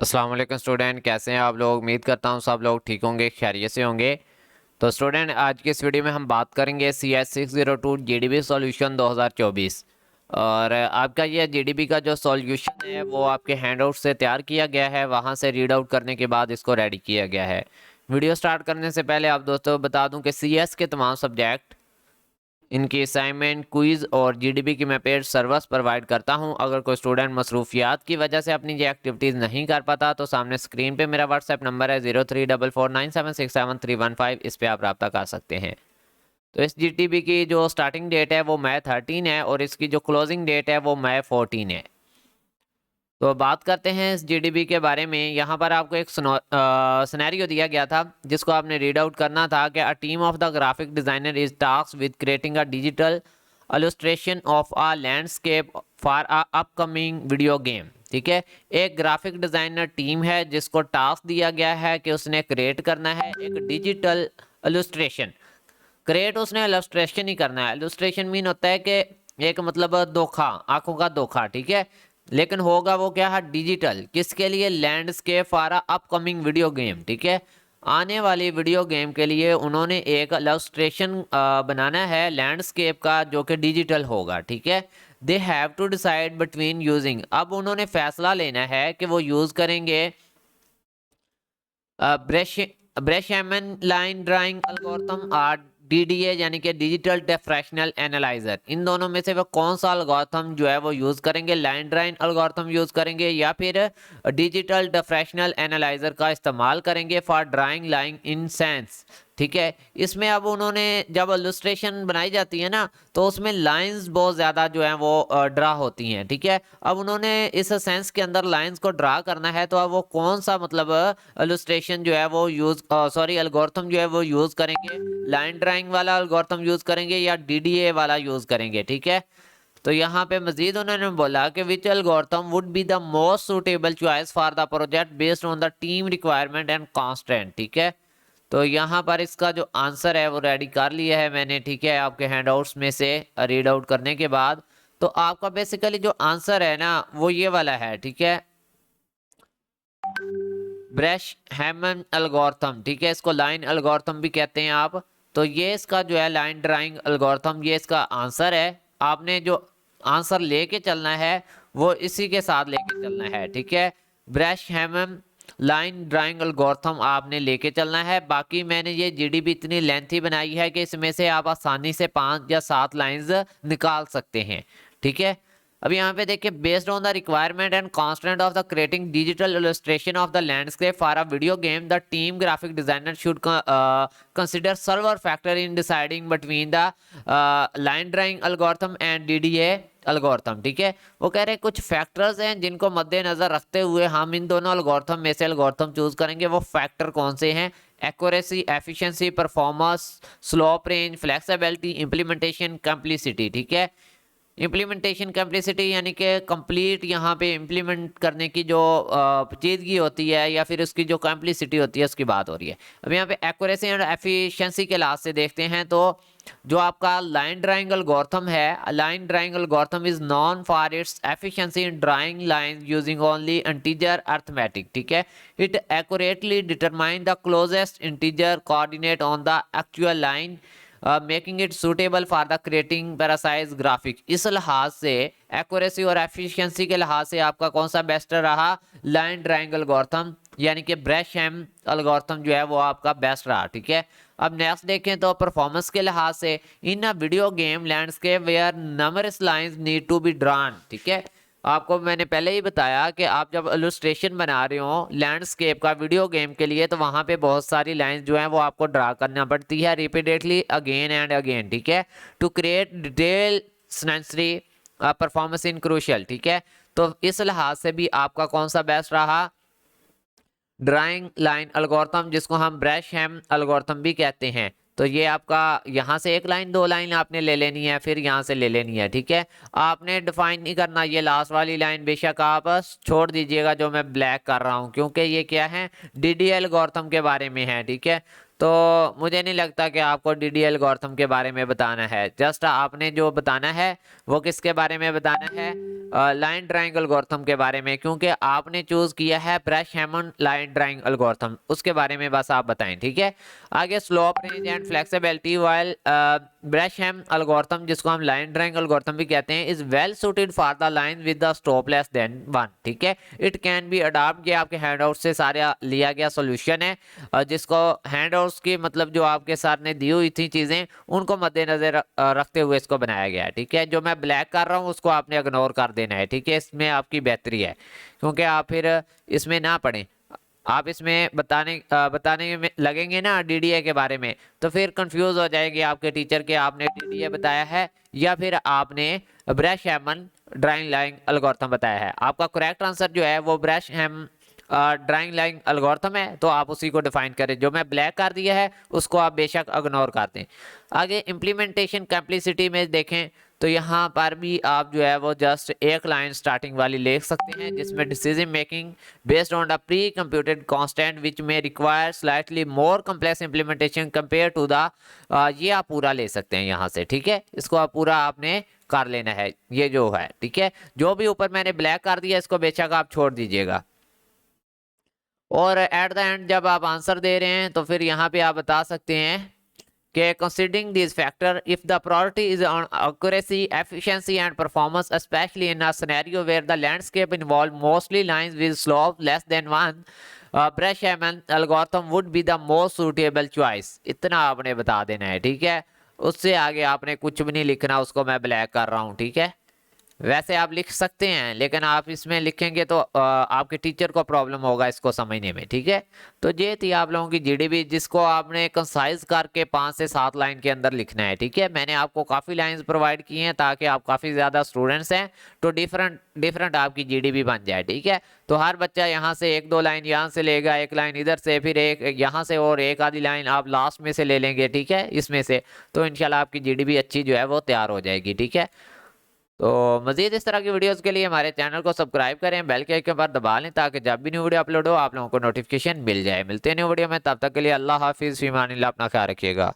अस्सलाम वालेकुम स्टूडेंट, कैसे हैं आप लोग। उम्मीद करता हूँ सब लोग ठीक होंगे, खैरियत से होंगे। तो स्टूडेंट, आज की इस वीडियो में हम बात करेंगे CS602 जीडीबी सॉल्यूशन 2024। और आपका ये जीडीबी का जो सॉल्यूशन है वो आपके हैंडआउट से तैयार किया गया है, वहाँ से रीड आउट करने के बाद इसको रेडी किया गया है। वीडियो स्टार्ट करने से पहले आप दोस्तों बता दूं कि CS के तमाम सब्जेक्ट, इनकी असाइनमेंट, क्विज़ और जीडीबी की मैं पेड सर्विस प्रोवाइड करता हूं। अगर कोई स्टूडेंट मसरूफियात की वजह से अपनी ये एक्टिविटीज़ नहीं कर पाता तो सामने स्क्रीन पे मेरा व्हाट्सएप नंबर है 0344976731 इस पे आप रब्ता कर सकते हैं। तो इस जीडीबी की जो स्टार्टिंग डेट है वो मई 13 है और इसकी जो क्लोजिंग डेट है वो मई 14 है। तो बात करते हैं इस जीडीबी के बारे में। यहाँ पर आपको एक सिनेरियो दिया गया था जिसको आपने रीड आउट करना था कि a team of the graphic designer is tasked with creating a digital illustration of a landscape for a upcoming video game. ठीक है, एक ग्राफिक डिजाइनर टीम है जिसको टास्क दिया गया है कि उसने क्रिएट करना है एक डिजिटल illustration। क्रिएट उसने illustration ही करना है। illustration मीन होता है कि एक मतलब धोखा, आंखों का धोखा। ठीक है, लेकिन होगा वो क्या है, डिजिटल। किसके लिए? Landscape for upcoming video game. ठीक है, आने वाली वीडियो गेम के लिए उन्होंने एक इलस्ट्रेशन बनाना है लैंडस्केप का जो कि डिजिटल होगा। ठीक है, they have to decide between using, अब उन्होंने फैसला लेना है कि वो यूज करेंगे Bresenham Bresenham line drawing algorithm और डीडीए यानी कि डिजिटल डिफरेंशियल एनालाइजर। इन दोनों में से वो कौन सा एल्गोरिथम जो है वो यूज करेंगे? लाइन ड्राइंग एल्गोरिथम यूज करेंगे या फिर डिजिटल डिफरेंशियल एनालाइजर का इस्तेमाल करेंगे for drawing line in sense. ठीक है, इसमें अब उन्होंने जब इलस्ट्रेशन बनाई जाती है ना तो उसमें लाइंस बहुत ज़्यादा जो है वो ड्रा होती हैं। ठीक है, अब उन्होंने इस सेंस के अंदर लाइंस को ड्रा करना है तो अब वो कौन सा मतलब इलस्ट्रेशन जो है वो यूज़ सॉरी एल्गोरिथम जो है वो यूज़ करेंगे? लाइन ड्राइंग वाला एल्गोरिथम यूज़ करेंगे या डीडीए वाला यूज़ करेंगे? ठीक है, तो यहाँ पे मजीद उन्होंने बोला कि which algorithm would be the most suitable choice for the project based on the team requirement and constant. ठीक है, तो यहाँ पर इसका जो आंसर है वो रेडी कर लिया है मैंने। ठीक है, आपके हैंडआउट्स में से रीड आउट करने के बाद तो आपका बेसिकली जो आंसर है ना वो ये वाला है। ठीक है, ब्रश हैमन एल्गोरिथम। ठीक है, इसको लाइन एल्गोरिथम भी कहते हैं आप। तो ये इसका जो है लाइन ड्राइंग एल्गोरिथम, ये इसका आंसर है। आपने जो आंसर लेके चलना है वो इसी के साथ लेके चलना है। ठीक है, ब्रश हैमन लाइन ड्राइंग एल्गोरिथम आपने लेके चलना है। बाकी मैंने ये जीडीबी इतनी लेंथी बनाई है कि इसमें से आप आसानी से 5 या 7 लाइंस निकाल सकते हैं। ठीक है, अब यहाँ पे देखिए, based on the requirement and constant of the creating digital illustration of the landscape for a video game, the team graphic designer should consider server factor in deciding between the line drawing algorithm and DDA algorithm. ठीक है, वो कह रहे हैं कुछ factors हैं जिनको मद्देनजर रखते हुए हम इन दोनों एल्गोरिथम में से एल्गोरिथम चूज करेंगे। वो फैक्टर कौन से हैं? Accuracy, efficiency, performance, slope range, flexibility, implementation, कम्प्लिसिटी। ठीक है, इम्प्लीमेंटेशन कैपेसिटी यानी कि कंप्लीट यहाँ पे इम्प्लीमेंट करने की जो पेचीदगी होती है या फिर उसकी जो कम्प्लिसिटी होती है उसकी बात हो रही है। अब यहाँ पे एक्यूरेसी एंड एफिशिएंसी के लिहाज से देखते हैं तो जो आपका लाइन ड्राइंग एल्गोरिथम है, line drawing algorithm is known for its efficiency in drawing line using only integer arithmetic. ठीक है, it accurately determine the closest integer coordinate on the actual line making it suitable for the creating precise graphic. इस लिहाज से accuracy और efficiency के लिहाज से आपका कौन सा बेस्ट रहा? लाइन ड्राइंग एल्गोरिथम यानी कि ब्रश हैम एल्गोरिथम जो है वो आपका बेस्ट रहा। ठीक है, अब नेक्स्ट देखें तो परफॉर्मेंस के लिहाज से in a video game landscape where numbers lines need to be drawn. ठीक है, आपको मैंने पहले ही बताया कि आप जब इलस्ट्रेशन बना रहे हो लैंडस्केप का वीडियो गेम के लिए तो वहां पे बहुत सारी लाइंस जो हैं वो आपको ड्रा करना पड़ती है रिपीटेडली अगेन एंड अगेन। ठीक है, to create detail sensory performance in crucial. ठीक है, तो इस लिहाज से भी आपका कौन सा बेस्ट रहा? ड्राइंग लाइन एल्गोरिथम, जिसको हम ब्रश हैम एल्गोरिथम भी कहते हैं। तो ये आपका यहाँ से एक लाइन, 2 लाइन आपने ले लेनी है, फिर यहाँ से ले लेनी है। ठीक है, आपने डिफाइन नहीं करना। ये लास्ट वाली लाइन बेशक आप छोड़ दीजिएगा जो मैं ब्लैक कर रहा हूँ, क्योंकि ये क्या है, डीडीएल एल्गोरिथम के बारे में है। ठीक है, तो मुझे नहीं लगता कि आपको डीडी एल्गोरिथम के बारे में बताना है। जस्ट आपने जो बताना है वो किसके बारे में बताना है, लाइन ड्राइंग एल्गोरिथम के बारे में, क्योंकि आपने चूज किया है ब्रश हैमन लाइन ड्राइंग एल्गोरिथम, उसके बारे में बस आप बताएं, ठीक है। आगे slope range and flexibility while brush ham algorithm, जिसको हम लाइन ड्राइंग एल्गोरिथम भी कहते हैं, is well suited for the line with the slope less than 1, ठीक है। इट कैन बी अडॉप्ट, ये आपके हैंडआउट से सारा लिया गया सोल्यूशन है, जिसको हैंडआउट्स की मतलब जो आपके साथ ने दी हुई थी चीज़ें उनको मद्देनजर रखते हुए इसको बनाया गया है, ठीक है। जो मैं ब्लैक कर रहा हूँ उसको आपने इग्नोर कर देना है, ठीक है। इसमें आपकी बेहतरी है, क्योंकि आप फिर इसमें ना पढ़ें, आप इसमें बताने में लगेंगे ना डीडीए के बारे में, तो फिर कंफ्यूज हो जाएंगे आपके टीचर के आपने डीडीए बताया है या फिर आपने ब्रश हैमन ड्राइंग लाइन एल्गोरिथम बताया है। आपका करेक्ट आंसर जो है वो ब्रश हैम ड्राइंग लाइन एल्गोरिथम है, तो आप उसी को डिफाइन करें। जो मैं ब्लैक कर दिया है उसको आप बेशक इग्नोर कर दें। आगे इम्प्लीमेंटेशन कम्प्लिसिटी में देखें तो यहाँ पर भी आप जो है वो जस्ट एक लाइन स्टार्टिंग वाली लिख सकते हैं, जिसमें decision making based on the pre computed constant which may require slightly more complex implementation compare to the, ये आप पूरा ले सकते हैं यहाँ से, ठीक है। इसको आप पूरा आपने कर लेना है, ये जो है, ठीक है। जो भी ऊपर मैंने ब्लैक कर दिया इसको बेशक आप छोड़ दीजिएगा। और एट द एंड जब आप आंसर दे रहे हैं तो फिर यहाँ पे आप बता सकते हैं कि considering these factor, if the priority is on accuracy, efficiency and performance, especially in a scenario where the landscape involve mostly lines with slope less than 1, brush Hammond algorithm would be the most suitable choice। इतना आपने बता देना है, ठीक है। उससे आगे आपने कुछ भी नहीं लिखना, उसको मैं ब्लैक कर रहा हूँ, ठीक है। वैसे आप लिख सकते हैं लेकिन आप इसमें लिखेंगे तो आपके टीचर को प्रॉब्लम होगा इसको समझने में, ठीक है। तो ये थी आप लोगों की जीडीबी, जिसको आपने कंसाइज करके 5 से 7 लाइन के अंदर लिखना है, ठीक है। मैंने आपको काफ़ी लाइंस प्रोवाइड की हैं ताकि आप काफ़ी ज़्यादा स्टूडेंट्स हैं तो डिफरेंट आपकी जीडीबी बन जाए, ठीक है। तो हर बच्चा यहाँ से 1-2 लाइन यहाँ से लेगा, एक लाइन इधर से, फिर एक यहाँ से और एक आधी लाइन आप लास्ट में से ले लेंगे, ठीक है, इसमें से। तो इंशाल्लाह आपकी जीडीबी अच्छी जो है वो तैयार हो जाएगी, ठीक है। तो मज़ीद इस तरह की वीडियोस के लिए हमारे चैनल को सब्सक्राइब करें, बेल के आइकन पर दबा लें ताकि जब भी न्यू वीडियो अपलोड हो आप लोगों को नोटिफिकेशन मिल जाए। मिलते हैं न्यू वीडियो में, तब तक के लिए अल्लाह हाफिज़, फ़ी अमानिल्लाह, अपना ख्याल रखिएगा।